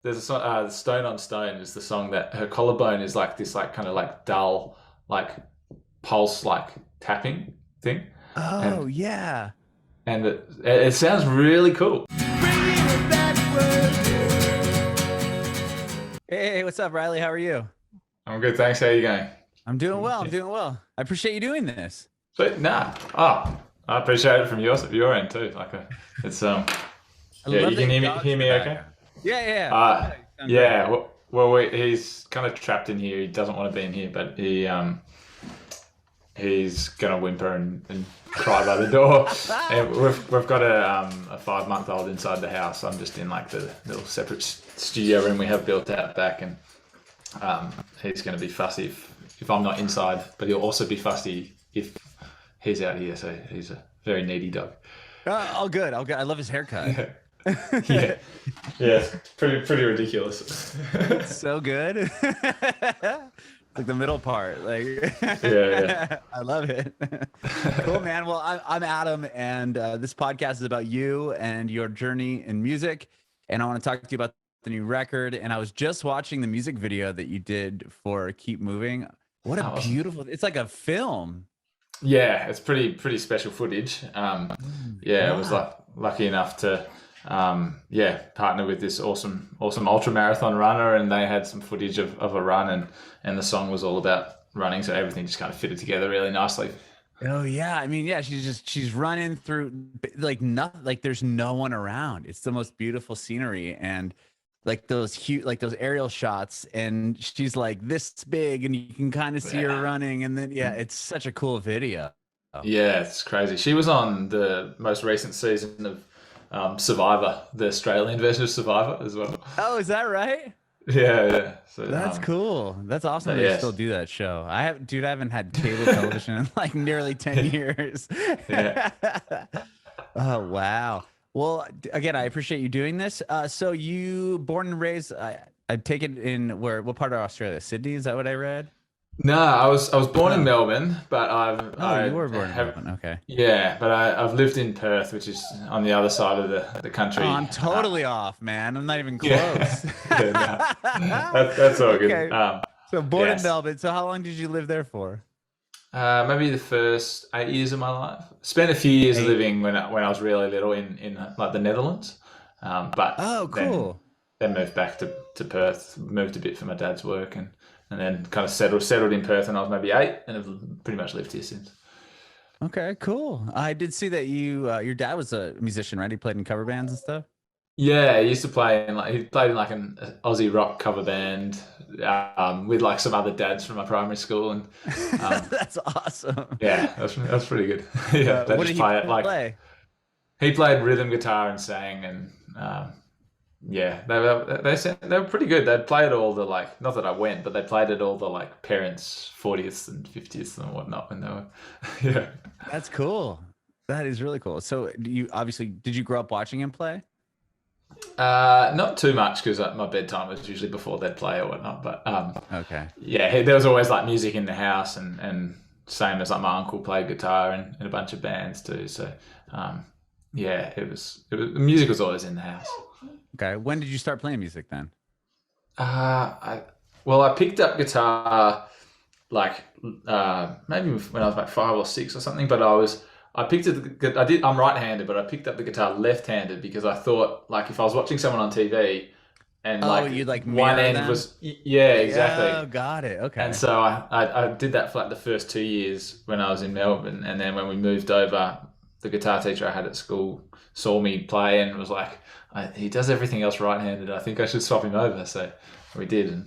there's a song, Stone on Stone is the song that her collarbone is like this, like kind of like dull, like pulse, like tapping thing, Oh and yeah. it sounds really cool. Hey, what's up, Riley? How are you? I'm good, thanks. How you going? I'm doing well. I'm doing well. I appreciate you doing this. But nah, I appreciate it from your end too. It's I yeah, love you that can your hear me dog's in the okay? background. Yeah, yeah. Uh, Yeah, you sound great. yeah. He's kind of trapped in here. He doesn't want to be in here, but he's gonna whimper and cry by the door. And we've got a 5 month old inside the house. I'm just in like the little separate studio room we have built out back, and he's gonna be fussy if I'm not inside, but he'll also be fussy if he's out here. So he's a very needy dog. All good. All good. I love his haircut. Yeah, yeah, pretty ridiculous. So good. Like the middle part. Like Yeah, I love it. Cool, man. Well, I'm Adam, and this podcast is about you and your journey in music. And I want to talk to you about the new record. And I was just watching the music video that you did for Keep Moving. What a awesome. beautiful, it's like a film. Yeah, it's pretty special footage. Yeah, I was Wow. lucky enough to yeah, partner with this awesome ultra marathon runner, and they had some footage of a run, and the song was all about running, so everything just kind of fitted together really nicely. Oh yeah. I mean, yeah, she's running through like nothing, like there's no one around. It's the most beautiful scenery, and like those huge, like those aerial shots, and she's like this big and you can kind of see her Yeah. running, and then yeah, it's such a cool video. Yeah, it's crazy. She was on the most recent season of Survivor, the Australian version of Survivor as well. Oh, is that right? Yeah, yeah. So, That's cool. That's awesome but they still yes, do that show. Dude, I haven't had cable television in like nearly 10 years. yeah. Oh, wow. Well, again, I appreciate you doing this. So you born and raised, I take it in what part of Australia? Sydney, is that what I read? No, I was born in Oh, Melbourne, but oh, you were I born in have Melbourne. Okay. yeah, but I've lived in Perth, which is on the other side of the Oh, country. I'm totally off, man. I'm not even Yeah, close. yeah, no, that's all good. Okay. So born in Yes, Melbourne. So how long did you live there for? maybe the first 8 years of my life. Spent a few years Eight. living when I was really little in like the Netherlands, but Oh, then cool. moved back to Perth. Moved a bit for my dad's work, and then kind of settled in Perth when I was maybe 8, and have pretty much lived here since. Okay, cool. I did see that your dad was a musician, right? He played in cover bands and stuff. Yeah, he used to play in he played in like an Aussie rock cover band with like some other dads from my primary school, and um, That's awesome. yeah, that's pretty good. Yeah, they What just did he play it like play? he played rhythm guitar and sang, and yeah, they were pretty good. They'd play at all the like, not that I went, but they played at all the like parents' 40th and 50th and whatnot when they were yeah. That's cool. That is really cool. So, did you grow up watching him play? Not too much because my bedtime was usually before they'd play or whatnot. But Okay. yeah, there was always like music in the house, and same as like my uncle played guitar in a bunch of bands too. So um, yeah, the music was always in the house. Okay. When did you start playing music then? I well, I picked up guitar like maybe when I was like 5 or 6 or something, but I picked it. I'm right-handed, but I picked up the guitar left-handed because I thought like if I was watching someone on TV and Oh, like you'd like one mirror end them? was yeah, exactly. Yeah, got it. And Okay. so I did that for like the first 2 years when I was in Melbourne, and then when we moved over, the guitar teacher I had at school saw me play and was like, "He does everything else right-handed. I think I should swap him over." So we did,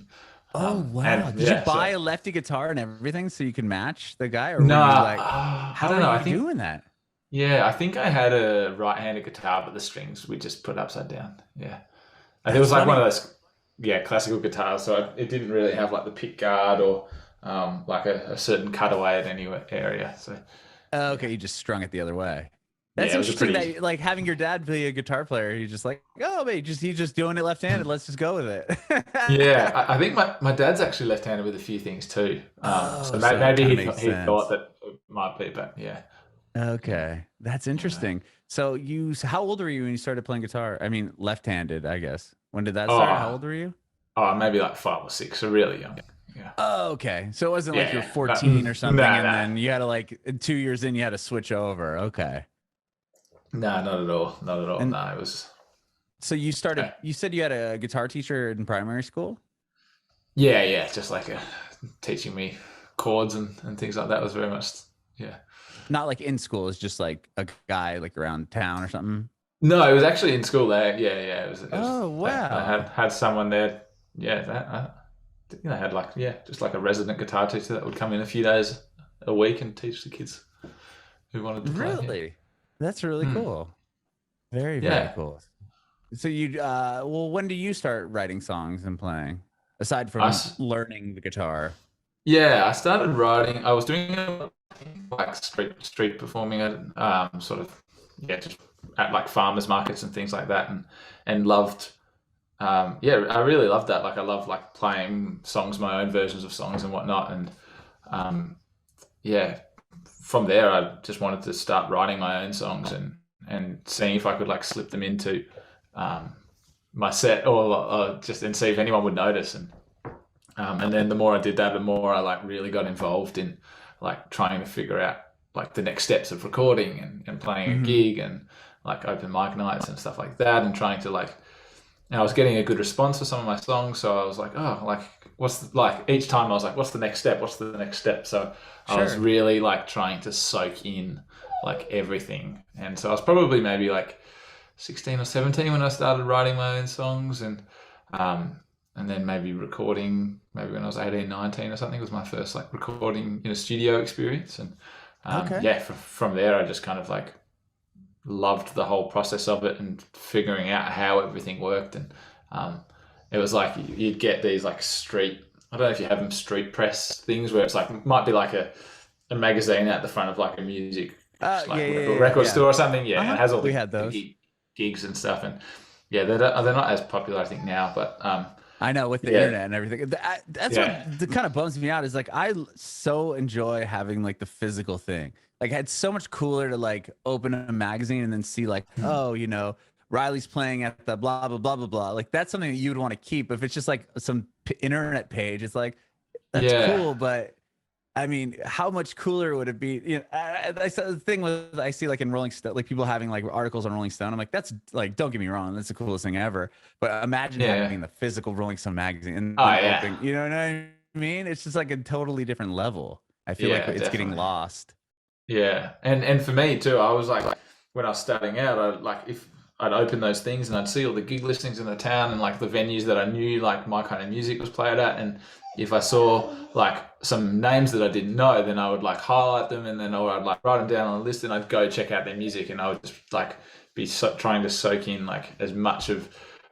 Oh, wow. and Did you yeah, buy so a lefty guitar and everything so you can match the guy, or were no, you like, I how don't are know. I you think doing that? yeah, I think I had a right-handed guitar, but the strings we just put upside down. Yeah, and it That's was like one of funny. those yeah classical guitars, so it didn't really have like the pick guard or like a certain cutaway at any area. So Okay, yeah, you just strung it the other way. That's yeah, it was a interesting pretty that like having your dad be a guitar player, he's just like, oh, but he's just doing it left-handed. Let's just go with yeah. it. I think my dad's actually left-handed with a few things too. So Oh, so it maybe kind of makes he thought sense. that it might be, but yeah, Okay, that's Yeah. interesting. So how old were you when you started playing guitar? I mean, left-handed, I guess. When did that start? How Oh, old were you? oh, maybe like 5 or 6, so really young. Yeah. Oh, okay. So it wasn't like Yeah, you were yeah. 14 or something, No, and no. then you had to like 2 years in, you had to switch over. Okay. No, not at all. Not at all. And No, it was. so uh, you said you had a guitar teacher in primary school? Yeah, yeah. Just like teaching me chords and things like that was very much. Yeah. Not like in school, it's just like a guy like around town or something. No, it was actually in school there. Yeah, yeah. It was. Oh, I had wow. had someone there. Yeah, that. Had like just like a resident guitar teacher that would come in a few days a week and teach the kids who wanted to play. Yeah. Really? That's really Hmm. cool. Very, very Yeah. cool. So well, when do you start writing songs and playing? Aside I from learning the guitar. Yeah, I started writing. I was doing like street performing at sort of just at like farmers markets and things like that, and loved. Yeah, I really loved that. Like I love like playing songs, my own versions of songs and whatnot, and um, yeah, from there I just wanted to start writing my own songs and seeing if I could like slip them into um, my set or just and see if anyone would notice and then the more I did that, the more I like really got involved in like trying to figure out like the next steps of recording and playing a Hmm. gig and like open mic nights and stuff like that and trying to like and I was getting a good response for some of my songs, so I was like, oh, like like each time I was like, what's the next step? What's the next step? So I was Sure. really like trying to soak in like everything, and so I was probably maybe like 16 or 17 when I started writing my own songs um, and then maybe recording maybe when I was 18, 19 or something was my first like recording in a studio experience and Okay. yeah from there I just kind of like loved the whole process of it and figuring out how everything worked and um, it was like you'd get these like street I don't know if you have them street press things where it's like might be like a magazine at the front of like a music Yeah, like yeah, whatever yeah, record yeah. store or something yeah and it Uh-huh. has all We had the those. gigs and stuff and yeah they're not as popular I think now but I know with the yeah internet and everything. That's what yeah kind of bums me out is like so enjoy having like the physical thing. Like it's so much cooler to like open a magazine and then see like, oh, Riley's playing at the blah blah blah blah blah. Like that's something that you would want to keep. If it's just like some internet page, it's like that's yeah cool, but I mean, how much cooler would it be? I saw the thing with I see like in Rolling Stone, like people having like articles on Rolling Stone. I'm like, that's like, don't get me wrong, that's the coolest thing ever. But imagine yeah having the physical Rolling Stone magazine and oh then yeah opening. You know what I mean? It's just like a totally different level. I feel like yeah it's getting definitely. lost. Yeah, and for me too, I was like when I was starting out, I like if I'd open those things and I'd see all the gig listings in the town and like the venues that I knew like my kind of music was played at, and if I saw like some names that I didn't know, then I would like highlight them and then or I'd like write them down on a list and I'd go check out their music and I would just like be trying to soak in like as much of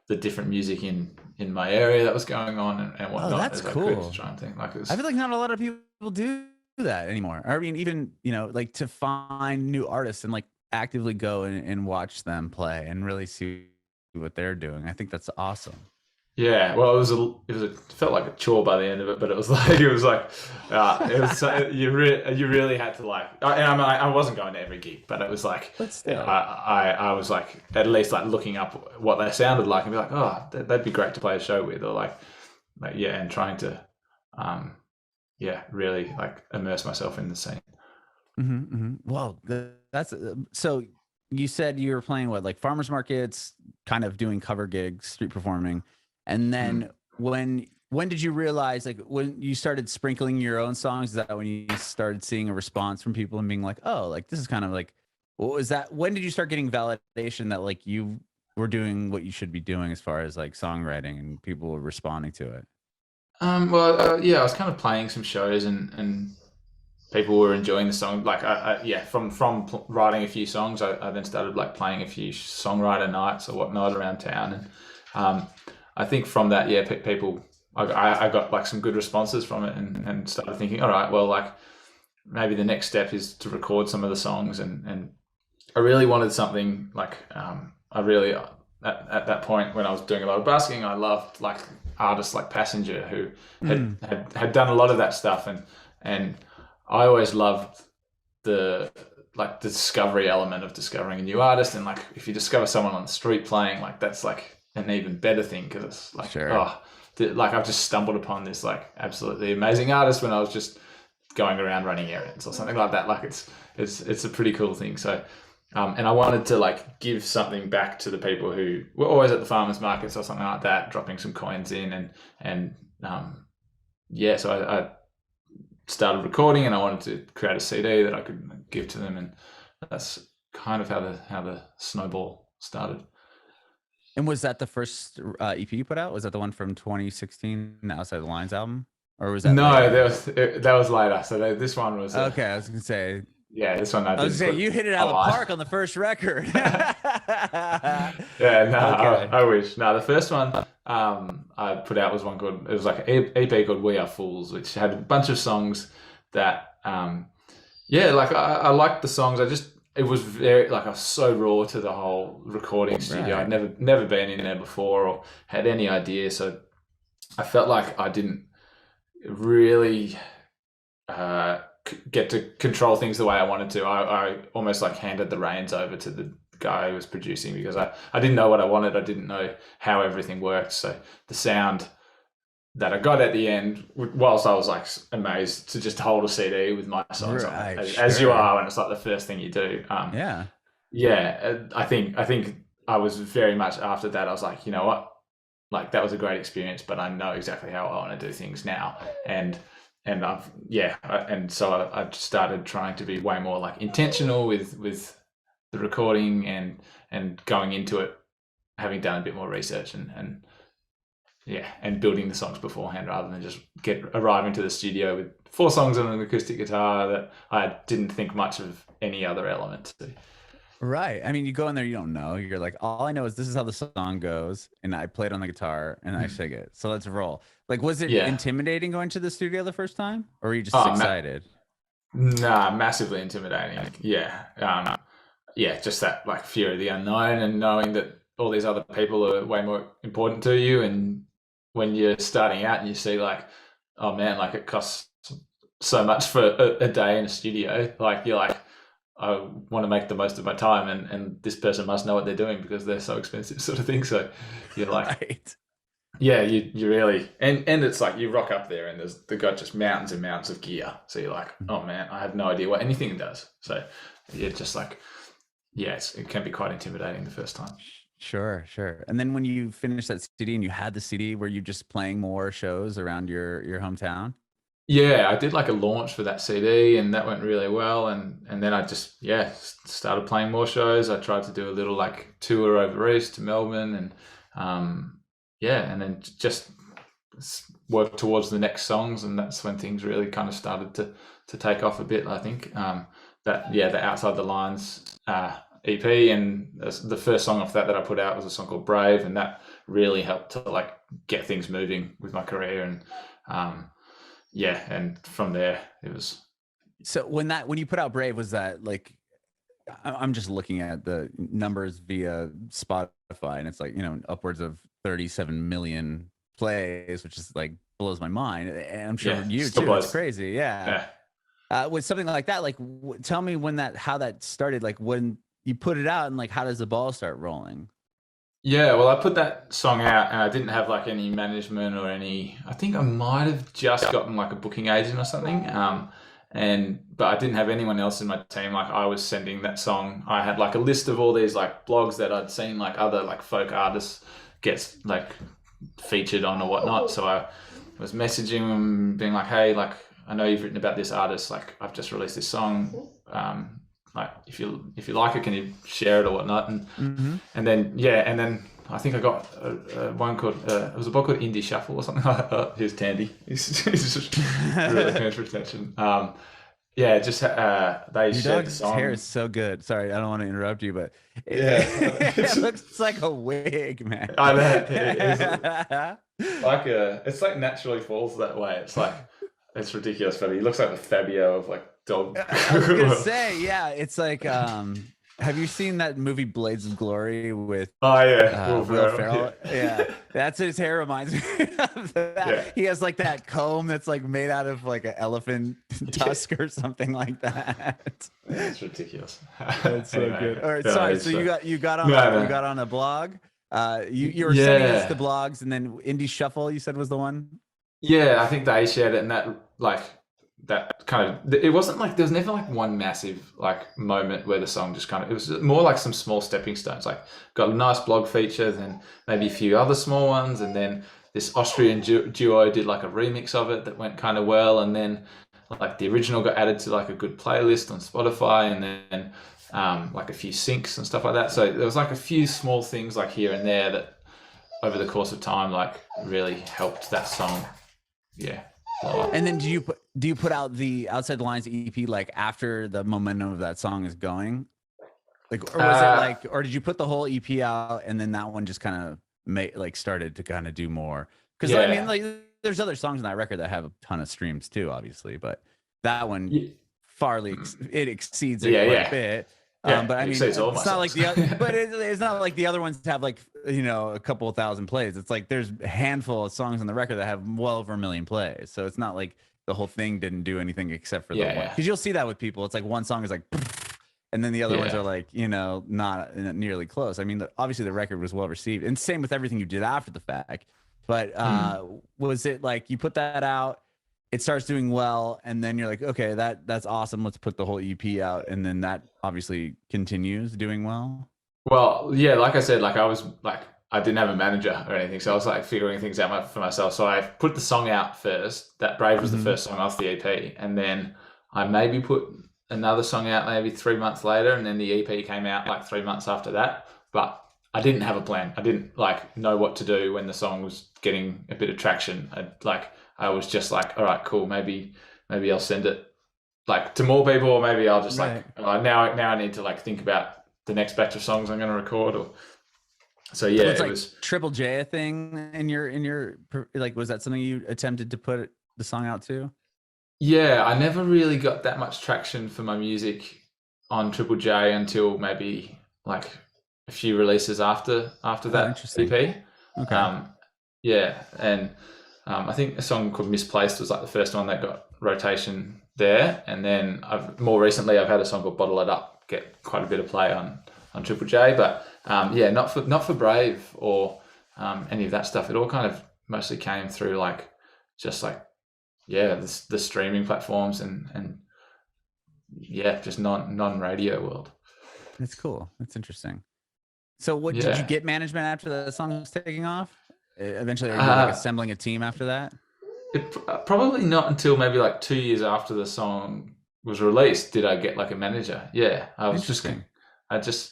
the different music in my area that was going on and Oh, whatnot that's as I could to cool. try and think like it I was feel like not a lot of people do that anymore. I mean, even like to find new artists and like actively go and watch them play and really see what they're doing. I think that's awesome. Yeah, well, it felt like a chore by the end of it, but it was like it was you really had to like, and I wasn't going to every gig, but it was like But yeah, still. I was like at least like looking up what they sounded like and be like, oh, that'd be great to play a show with, or like yeah, and trying to um yeah, really like immerse myself in the scene. Well, that's so. You said you were playing what, like farmers markets, kind of doing cover gigs, street performing, and Mm. then when did you realize, like, when you started sprinkling your own songs? Is that when you started seeing a response from people and being like, oh, like this is kind of like, what was that? When did you start getting validation that like you were doing what you should be doing as far as like songwriting and people were responding to it? Well, yeah, I was kind of playing some shows and people were enjoying the song. Like, yeah, from writing a few songs, I then started like playing a few songwriter nights or whatnot around town, and I think from that, yeah, people, I got like some good responses from it, and started thinking, all right, well, like maybe the next step is to record some of the songs, and I really wanted something like I really at that point when I was doing a lot of busking, I loved like artists like Passenger who Mm. had done a lot of that stuff, and I always loved the like discovery element of discovering a new artist, and like if you discover someone on the street playing, like that's like an even better thing, because it's like like I've just stumbled upon this like absolutely amazing artist when I was just going around running errands or something like that. Like it's a pretty cool thing. So and I wanted to like give something back to the people who were always at the farmers markets or something like that, dropping some coins in, and so I started recording, and I wanted to create a CD that I could give to them, and that's kind of how the snowball started. And was that the first EP you put out? Was that the one from 2016, the Outside the Lines album, or was that that was later? So this one was okay. I was gonna say. Yeah, this one I was saying you hit it out of the park on the first record. Yeah, no, okay. I wish. No, the first one I put out was it was like an EP called We Are Fools, which had a bunch of songs that, like I liked the songs. It was very, like I was so raw to the whole recording studio. I'd never been in there before or had any idea. So I felt like I didn't really get to control things the way I wanted to. I almost like handed the reins over to the guy who was producing, because I didn't know what I wanted. I didn't know how everything worked. So the sound that I got at the end, whilst I was like amazed to just hold a CD with my songs on it, as you are when it's like the first thing you do. I think I was very much after that. I was like, you know what, like that was a great experience, but I know exactly how I want to do things now. And so I started trying to be way more like intentional with the recording and going into it, having done a bit more research and building the songs beforehand, rather than just arriving to the studio with 4 songs on an acoustic guitar that I didn't think much of any other element to. Right. I mean, you go in there, you don't know. You're like, all I know is this is how the song goes, and I play it on the guitar and I sing it. So let's roll. Like, was it intimidating going to the studio the first time, or were you just excited? Nah, massively intimidating. Just that like fear of the unknown, and knowing that all these other people are way more important to you. And when you're starting out and you see like, oh man, like it costs so much for a day in a studio, like you're like, I want to make the most of my time, and this person must know what they're doing because they're so expensive, sort of thing. So you're like, you really, and it's like you rock up there and they've got just mountains and mountains of gear. So you're like, oh man, I have no idea what anything does. So you're just like, it can be quite intimidating the first time. Sure. And then when you finished that CD and you had the CD, were you just playing more shows around your hometown? Yeah, I did like a launch for that CD, and that went really well. And then I just, started playing more shows. I tried to do a little like tour over east to Melbourne, and and then just work towards the next songs. And that's when things really kind of started to take off a bit, I think. The Outside the Lines EP, and the first song off that I put out was a song called Brave, and that really helped to like get things moving with my career. And and from there it was. So when you put out Brave, was that like, I'm just looking at the numbers via Spotify, and it's like, upwards of 37 million plays, which is like blows my mind. And I'm sure you too. It's crazy. Yeah. With something like that, like tell me how that started, like when you put it out, and like how does the ball start rolling? Yeah, well, I put that song out and I didn't have like any management or I think I might have just gotten like a booking agent or something. But I didn't have anyone else in my team. Like I was sending that song. I had like a list of all these like blogs that I'd seen like other like folk artists get like featured on or whatnot. So I was messaging them being like, hey, like I know you've written about this artist. Like I've just released this song. Like if you like it, can you share it or whatnot? And then I think I got one called it was a book called Indie Shuffle or something like that. Here's Tandy. He's just really paying for attention. They shared the song. Hair is so good. Sorry, I don't want to interrupt you, but it looks like a wig, man. I know. It's like naturally falls that way. It's like it's ridiculous, but he looks like the Fabio of like dog. I was gonna say, it's like Have you seen that movie Blades of Glory with Oh yeah, Will Ferrell? Yeah, that's his hair reminds me of that. Yeah. He has like that comb that's like made out of like an elephant tusk or something like that. That's ridiculous. That's so Anyway, good. All right, yeah, sorry. it's, So you got on no, you no. got on a blog. You were sending us the Yeah. blogs, and then Indie Shuffle you said was the one. Yeah, I think they shared it, and that like that kind of it wasn't like there was never like one massive like moment where the song just kind of it was more like some small stepping stones. Like got a nice blog feature, then maybe a few other small ones, and then this Austrian duo did like a remix of it that went kind of well, and then like the original got added to like a good playlist on Spotify, and then like a few syncs and stuff like that. So there was like a few small things like here and there that over the course of time like really helped that song. Yeah. And then do you put out the Outside the Lines EP like after the momentum of that song is going? Like, or was it like, or did you put the whole EP out and then that one just kind of started to kind of do more? Because I mean, like, there's other songs on that record that have a ton of streams too, obviously, but that one it exceeds it quite a bit. Yeah, but I mean, it's not like it's not like the other ones have like, you know, a couple of thousand plays. It's like there's a handful of songs on the record that have well over 1 million plays. So it's not like the whole thing didn't do anything except for the one. Because you'll see that with people. It's like one song is like, and then the other ones are like, you know, not nearly close. I mean, obviously the record was well received, and same with everything you did after the fact. But was it like you put that out? It starts doing well, and then you're like, okay, that's awesome. Let's put the whole EP out, and then that obviously continues doing well. Well, yeah, like I said, like I was like I didn't have a manager or anything, so I was like figuring things out for myself. So I put the song out first. That Brave was the first song off the EP, and then I maybe put another song out maybe 3 months later, and then the EP came out like 3 months after that. But I didn't have a plan. I didn't like know what to do when the song was getting a bit of traction. I was just like, all right, cool. Maybe I'll send it like to more people, or maybe I'll just like now I need to like think about the next batch of songs I'm going to record. Or so yeah, it was Triple J a thing in your like, was that something you attempted to put the song out to? Yeah, I never really got that much traction for my music on Triple J until maybe like a few releases after that EP. Okay. Yeah, and I think a song called Misplaced was like the first one that got rotation there, and then more recently I've had a song called Bottle It Up get quite a bit of play on Triple J, but not for Brave or any of that stuff. It all kind of mostly came through like just like the streaming platforms and just non-radio world. That's cool. That's interesting. So did you get management after the song was taking off? Eventually, are you like assembling a team after that? Probably not until maybe like 2 years after the song was released did I get like a manager. Yeah, I was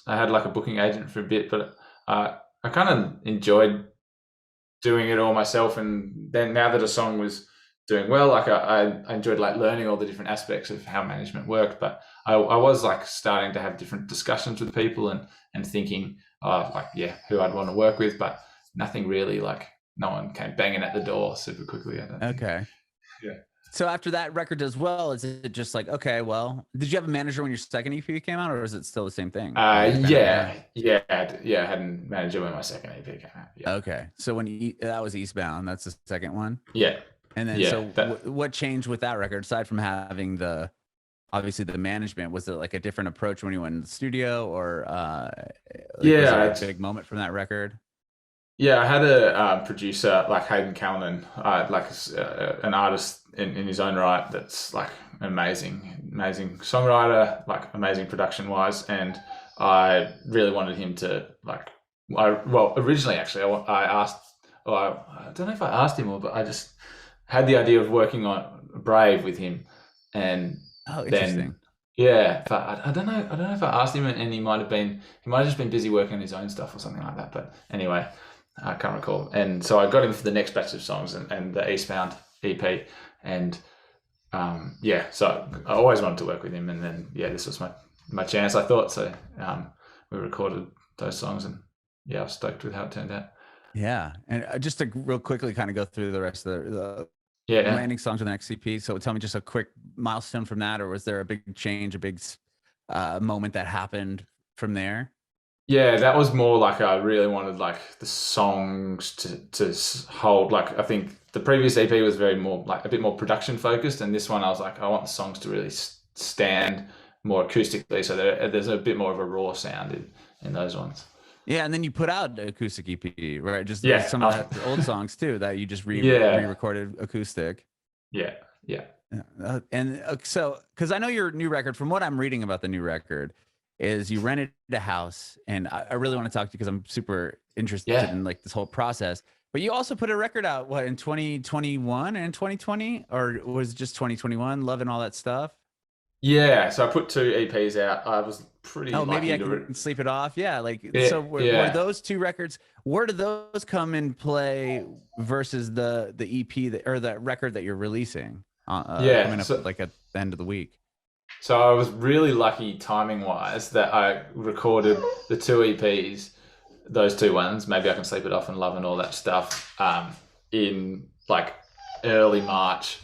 I had like a booking agent for a bit, but I kind of enjoyed doing it all myself. And then now that a song was doing well, like I enjoyed like learning all the different aspects of how management worked. But I was like starting to have different discussions with people and thinking, who I'd want to work with, but nothing really, like no one came banging at the door super quickly. Okay. Yeah. So after that record does well, is it just like, okay, well, did you have a manager when your second EP came out, or is it still the same thing? I had a manager when my second EP came out. Yeah. Okay. So when that was Eastbound, that's the second one? Yeah. And then what changed with that record aside from having obviously the management? Was it like a different approach when you went in the studio, or was there a big moment from that record? Yeah, I had a producer like Hayden Callan, an artist in his own right that's like amazing songwriter, like amazing production wise, and I really wanted him to like. Originally actually, I asked. I don't know if I asked him but I just had the idea of working on Brave with him, and interesting. But I don't know if I asked him, and he might have just been busy working on his own stuff or something like that. But anyway. I can't recall. And so I got him for the next batch of songs and the Eastbound EP. And so I always wanted to work with him. And then, this was my chance, I thought. So we recorded those songs, and I was stoked with how it turned out. Yeah. And just to real quickly kind of go through the rest of the landing songs of the next EP. So tell me just a quick milestone from that, or was there a big change, a big moment that happened from there? Yeah, that was more like I really wanted like the songs to hold. Like I think the previous EP was very more like a bit more production focused, and this one I was like I want the songs to really stand more acoustically, so there's a bit more of a raw sound in those ones. Yeah, and then you put out acoustic EP, right? Just Yeah, some of the old songs too that you just yeah, re-recorded acoustic. yeah. And so, because I know your new record, from what I'm reading about the new record, is you rented a house, and I really want to talk to you because I'm super interested in like this whole process. But you also put a record out, what, in 2021 and 2020, or was it just 2021? Loving all that stuff. Yeah, so I put 2 EPs out. I was pretty Oh, maybe lucky I to. can sleep it off. Yeah, like so. Were Yeah. those 2 records? Where do those come in play versus the EP or the record that you're releasing? Coming up like at the end of the week. So I was really lucky timing wise that I recorded the 2 EPs, those 2 ones. Maybe I Can Sleep It Off and Love and all that stuff in like early March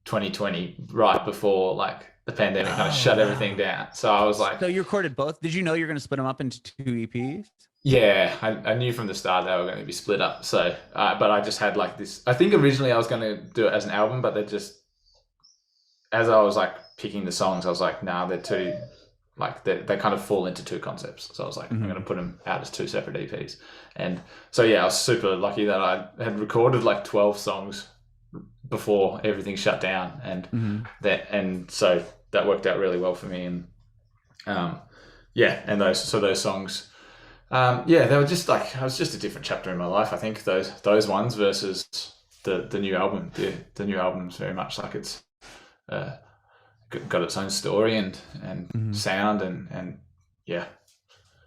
2020, right before like the pandemic kind of shut everything down. So I was like, so you recorded both. Did you know you're going to split them up into 2 EPs? Yeah, I knew from the start they were going to be split up. So, but I just had like this. I think originally I was going to do it as an album, but as I was like picking the songs, I was like, nah, they're too, like they kind of fall into 2 concepts. So I was like, I'm going to put them out as 2 separate EPs. And so yeah, I was super lucky that I had recorded like 12 songs before everything shut down, and so that worked out really well for me. And and those songs. They were just like, it was just a different chapter in my life. I think those ones versus the new album. The new album's very much like it's got its own story and sound and yeah.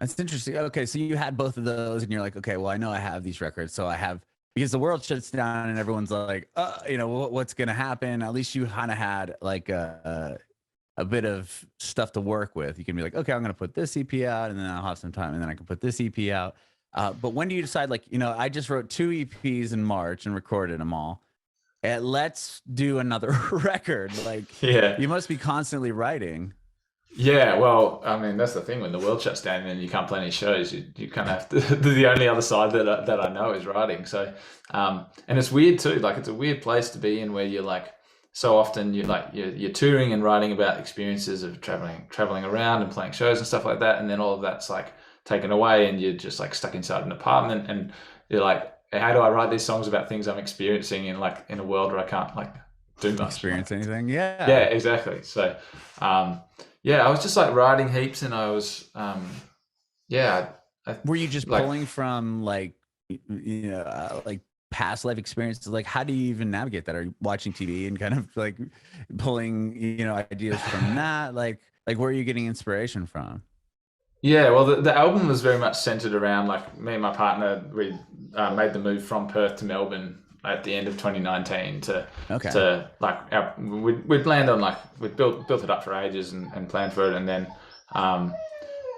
That's interesting. Okay, so you had both of those, and you're like, okay, well, I know I have these records, so I have, because the world shuts down and everyone's like, what's gonna happen? At least you kind of had like a bit of stuff to work with. You can be like, okay, I'm going to put this EP out, and then I'll have some time, and then I can put this EP out. But when do you decide, like, I just wrote 2 EPs in March and recorded them all, and let's do another record? Like, you must be constantly writing. Yeah, well, I mean, that's the thing. When the world shuts down and you can't play any shows, you kind of have to. The only other side that I know is writing. So, and it's weird too. Like, it's a weird place to be in where you're like, so often you're touring and writing about experiences of traveling around and playing shows and stuff like that, and then all of that's like taken away, and you're just like stuck inside an apartment, and you're like, how do I write these songs about things I'm experiencing in a world where I can't like do much, experience anything? Yeah, exactly. So I was just like writing heaps, and I was were you just like, pulling from like like past life experiences? Like, how do you even navigate that? Are you watching TV and kind of like pulling ideas from that? Like where are you getting inspiration from? Yeah, well, the album was very much centered around like me and my partner. We made the move from Perth to Melbourne at the end of 2019 to like we'd planned on like we'd built it up for ages and planned for it, and then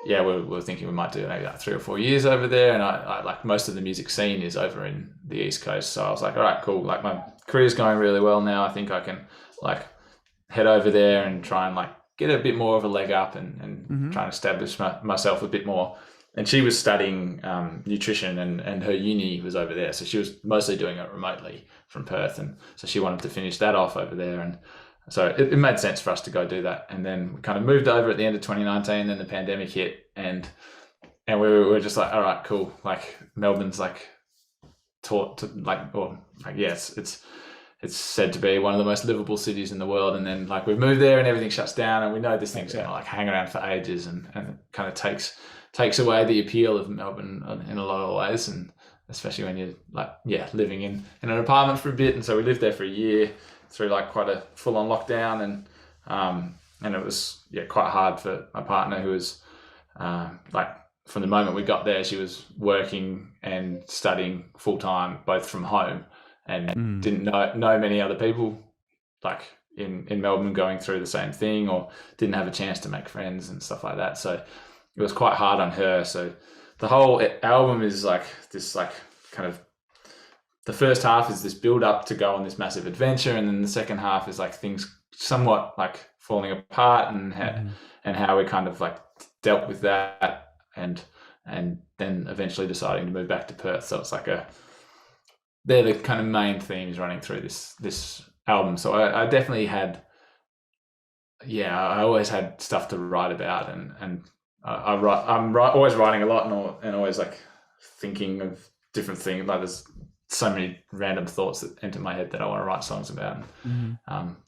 we were thinking we might do maybe like 3 or 4 years over there, and I like most of the music scene is over in the East Coast, so I was like, all right, cool, like my career's going really well now. I think I can like head over there and try and like get a bit more of a leg up and try and establish myself a bit more. And she was studying nutrition, and her uni was over there, so she was mostly doing it remotely from Perth, and so she wanted to finish that off over there, and so it made sense for us to go do that. And then we kind of moved over at the end of 2019, then the pandemic hit, and we were just like, all right, cool, like Melbourne's like taught to like, or like, yes, it's said to be one of the most livable cities in the world, and then like we moved there and everything shuts down, and we know this thing's gonna like hang around for ages, and it kind of takes away the appeal of Melbourne in a lot of ways, and especially when you're like living in an apartment for a bit. And so we lived there for a year through like quite a full-on lockdown, and it was quite hard for my partner, who was like from the moment we got there, she was working and studying full-time both from home, and didn't know many other people like in Melbourne going through the same thing, or didn't have a chance to make friends and stuff like that. So it was quite hard on her. So the whole album is like this, like kind of the first half is this build up to go on this massive adventure, and then the second half is like things somewhat like falling apart, and how we kind of like dealt with that, and then eventually deciding to move back to Perth. So it's like they're the kind of main themes running through this album. So I definitely had, I always had stuff to write about, and I'm always writing a lot, and always like thinking of different things. Like there's so many random thoughts that enter my head that I want to write songs about. And,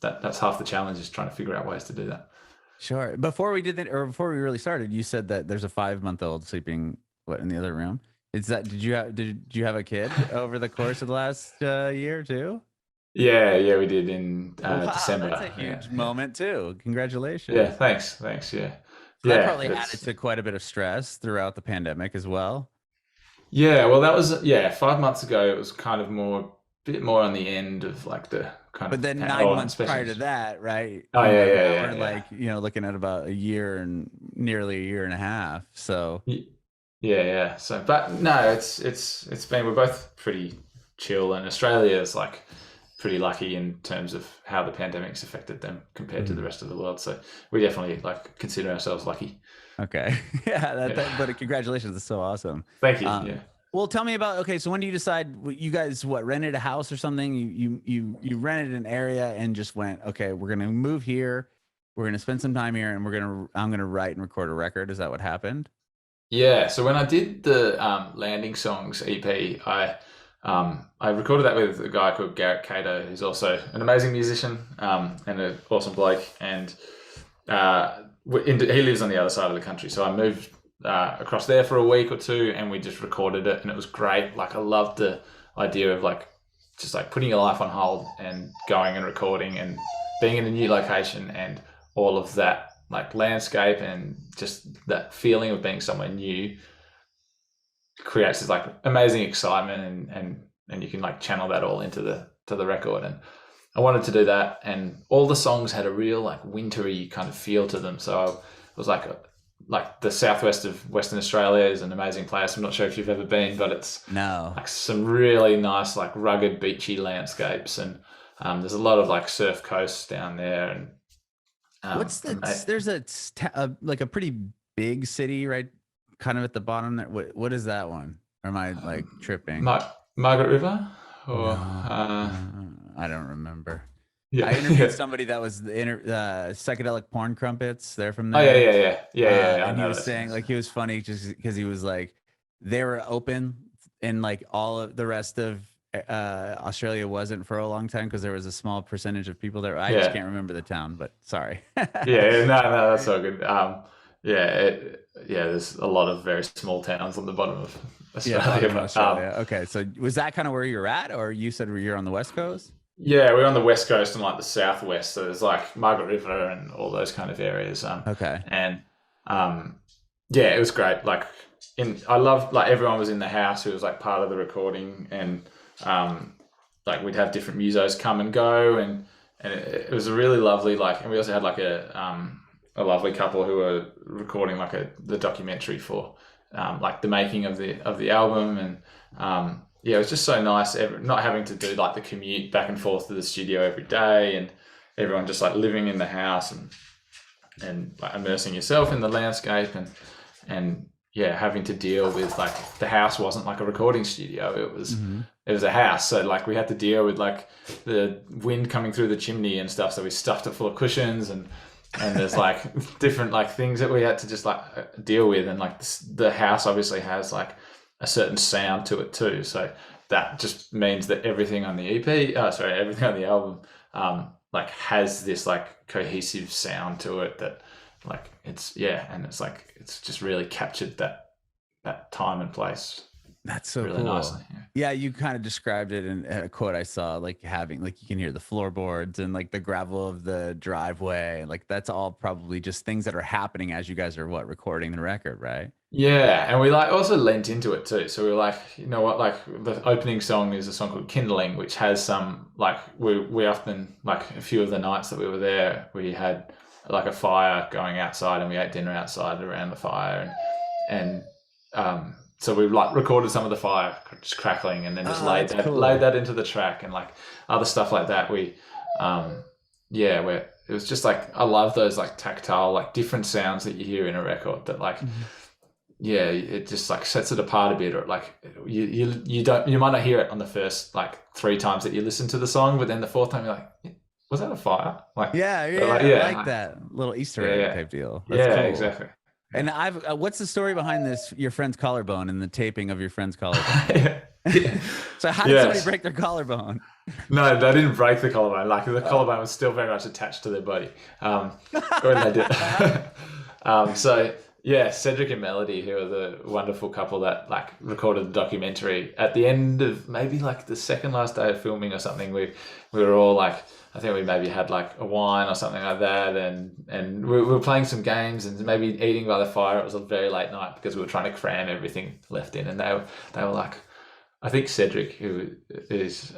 that's half the challenge, is trying to figure out ways to do that. Sure. Before we did that, or before we really started, you said that there's a 5-month-old sleeping in the other room. Is that did you have a kid over the course of the last year too? Yeah, we did in December. That's a huge moment too. Congratulations. Yeah, thanks. Yeah. So that probably added to quite a bit of stress throughout the pandemic as well. Yeah, well, that was 5 months ago. It was kind of a bit more on the end of like the kind of. But then 9 months prior to that, right? Oh yeah. We're like looking at about a year and nearly a year and a half. So yeah. So, but no, it's been, we're both pretty chill, and Australia is like pretty lucky in terms of how the pandemic's affected them compared to the rest of the world. So we definitely like consider ourselves lucky. Okay. But congratulations. That's so awesome. Thank you. Yeah. Well, tell me about, so when do you decide, you guys, rented a house or something? You rented an area and just went, okay, we're going to move here. We're going to spend some time here, and I'm going to write and record a record. Is that what happened? Yeah. So when I did the Landing Songs EP, I recorded that with a guy called Garrett Cato, who's also an amazing musician and an awesome bloke. And he lives on the other side of the country. So I moved across there for a week or two, and we just recorded it, and it was great. Like I loved the idea of like just like putting your life on hold and going and recording and being in a new location, and all of that like landscape and just that feeling of being somewhere new creates this like amazing excitement, and you can like channel that all into the record. And I wanted to do that, and all the songs had a real like wintry kind of feel to them. So it was like the southwest of Western Australia is an amazing place. I'm not sure if you've ever been, but it's like some really nice like rugged beachy landscapes, and there's a lot of like surf coasts down there. And there's like a pretty big city right kind of at the bottom there. What is that one? Or am I like tripping? Margaret River? Or I don't remember. Yeah. I interviewed somebody that was the psychedelic porn crumpets. They're from there. Oh yeah. And he was saying like, he was funny just because he was like, they were open and like all of the rest of Australia wasn't for a long time because there was a small percentage of people there. I just can't remember the town, but sorry. No, that's all good. There's a lot of very small towns on the bottom of Australia. Okay, so was that kind of where you're at, or you said you're on the West Coast? Yeah, we're on the West Coast and like the Southwest. So there's like Margaret River and all those kind of areas. Okay. And it was great. Like I loved like everyone was in the house who was like part of the recording, and like we'd have different musos come and go, and it was a really lovely and we also had like a lovely couple who were recording like the documentary for like the making of the album. And it was just so nice not having to do like the commute back and forth to the studio every day, and everyone just like living in the house and like immersing yourself in the landscape, and having to deal with like the house wasn't like a recording studio. It was a house. So like we had to deal with like the wind coming through the chimney and stuff. So we stuffed it full of cushions, and there's like different like things that we had to just like deal with. And like the house obviously has like a certain sound to it too. So that just means that everything on the everything on the album like has this like cohesive sound to it that like and it's like it's just really captured that time and place. That's so really cool. Nicely. Yeah, you kind of described it in a quote I saw, like having like you can hear the floorboards and like the gravel of the driveway. Like that's all probably just things that are happening as you guys are recording the record, right? Yeah, and we like also lent into it too. So we were like, you know what, like the opening song is a song called Kindling, which has some like we often like a few of the nights that we were there, we had like a fire going outside, and we ate dinner outside around the fire, and so we like recorded some of the fire just crackling, and then just laid that into the track, and like other stuff like that. We it was just like, I love those like tactile, like different sounds that you hear in a record that like, yeah, it just like sets it apart a bit, or like you don't, you might not hear it on the first like 3 times that you listen to the song, but then the 4th time you're like, was that a fire? Like, Yeah, like, I like that little Easter egg type deal. That's cool. Exactly. And what's the story behind this? Your friend's collarbone and the taping of your friend's collarbone. So how did somebody break their collarbone? No, they didn't break the collarbone. Like the collarbone was still very much attached to their body. When they did. So yeah, Cedric and Melody, who are the wonderful couple that like recorded the documentary, at the end of maybe like the second last day of filming or something, we were all like, I think we maybe had like a wine or something like that, and we were playing some games and maybe eating by the fire. It was a very late night because we were trying to cram everything left in, and they were like, I think Cedric, who is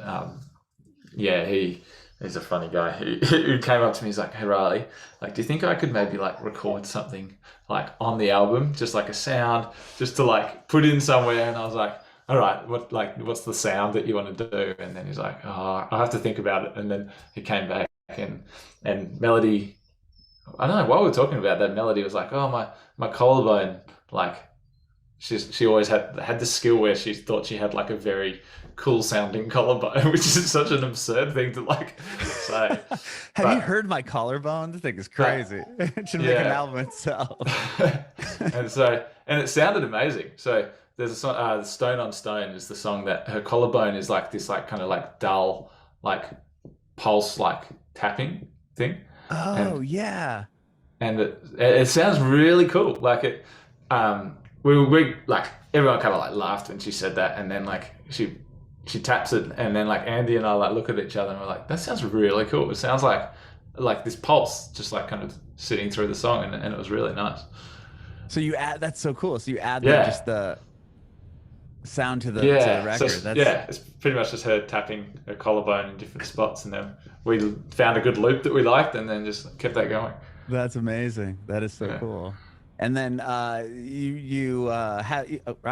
he's a funny guy, who came up to me, he's like, hey Riley, like, do you think I could maybe like record something like on the album, just like a sound, just to like put in somewhere? And I was like, all right, what's the sound that you want to do? And then he's like, oh, I have to think about it. And then he came back and Melody, I don't know what we were talking about, that Melody was like, oh, my collarbone, like she always had this skill where she thought she had like a very cool sounding collarbone, which is such an absurd thing to like say. Have you heard my collarbone? This thing is crazy. It should make an album itself. and it sounded amazing. So there's a song, Stone on Stone is the song that her collarbone is like this like kind of like dull like pulse like tapping thing. Oh, and it sounds really cool. Like it we like everyone kind of like laughed when she said that, and then like she taps it, and then like Andy and I like look at each other and we're like, that sounds really cool. It sounds like this pulse just like kind of sitting through the song, and it was really nice. So you add, that's so cool. So you add just the sound to the record. So, it's pretty much just her tapping her collarbone in different spots, and then we found a good loop that we liked, and then just kept that going. That's amazing. That is so cool. And then I'm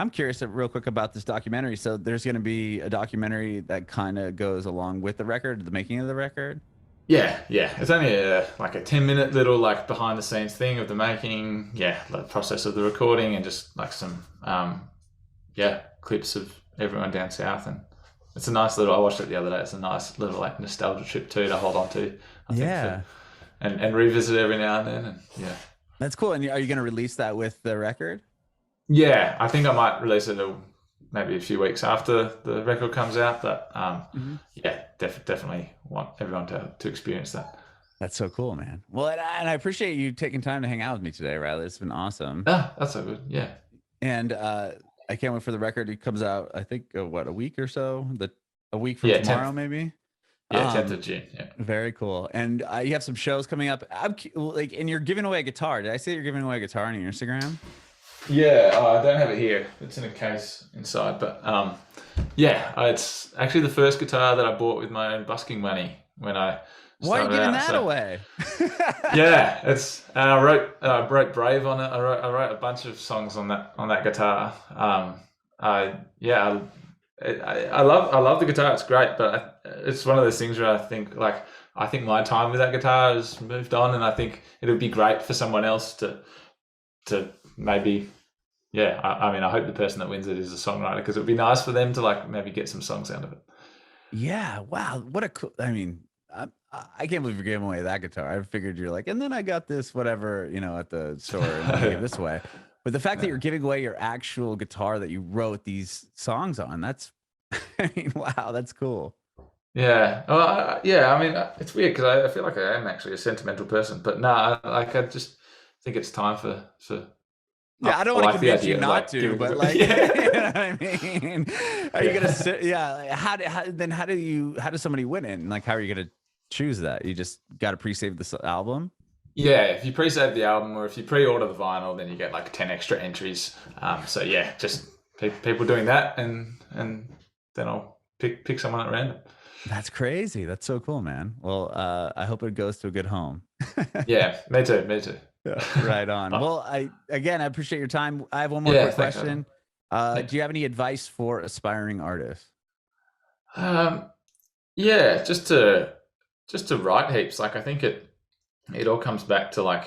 curious real quick about this documentary. So there's going to be a documentary that kind of goes along with the record, the making of the record. Yeah. It's only like a 10-minute little like behind the scenes thing of the making, the process of the recording, and just like some clips of everyone down south. And it's a nice little, I watched it the other day, it's a nice little like nostalgia trip too to hold on to, I think, and revisit every now and then. And that's cool. And are you going to release that with the record? Yeah, I think I might release it maybe a few weeks after the record comes out. But definitely want everyone to experience that. That's so cool, man. Well, and I appreciate you taking time to hang out with me today, Riley. It's been awesome. That's so good. Yeah. And I can't wait for the record. It comes out, I think, a week or so? A week from tomorrow, 10th. Maybe? Yeah, 10th of June. Yeah. Very cool. And you have some shows coming up. And you're giving away a guitar. Did I say you're giving away a guitar on your Instagram? Yeah, I don't have it here. It's in a case inside. But it's actually the first guitar that I bought with my own busking money when I started. Why are you giving that away? It's and I wrote Brave on it. I wrote a bunch of songs on that guitar. I love the guitar. It's great, but it's one of those things where I think my time with that guitar has moved on, and I think it would be great for someone else to maybe. Yeah, I hope the person that wins it is a songwriter, because it would be nice for them to like maybe get some songs out of it. Yeah, wow, what a cool. I mean, I can't believe you're giving away that guitar. I figured you're like, and then I got this whatever at the store and I gave this away. But the fact that you're giving away your actual guitar that you wrote these songs on, that's, I mean, wow, that's cool. Yeah. Well, I mean, it's weird because I feel like I am actually a sentimental person, but no, I just think it's time for. Yeah, I don't want to convince you not to, but like, you know what I mean? Are you gonna sit? Yeah. How does somebody win it? And like, how are you gonna choose that? You just got to pre-save this album. Yeah, if you pre-save the album, or if you pre-order the vinyl, then you get like 10 extra entries. So yeah, just people doing that, and then I'll pick someone at random. That's crazy. That's so cool, man. Well, I hope it goes to a good home. Yeah, me too. Yeah, right on. Well, I appreciate your time. I have one more quick question. Do you have any advice for aspiring artists? Yeah, just to write heaps. Like, I think it all comes back to like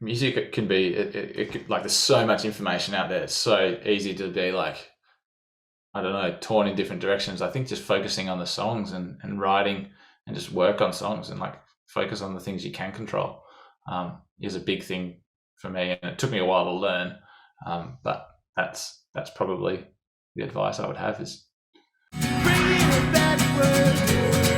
music. It can be it could, like there's so much information out there. It's so easy to be like, I don't know, torn in different directions. I think just focusing on the songs and writing and just work on songs and like focus on the things you can control is a big thing for me. And it took me a while to learn, but that's probably the advice I would have is. Bringing it backward.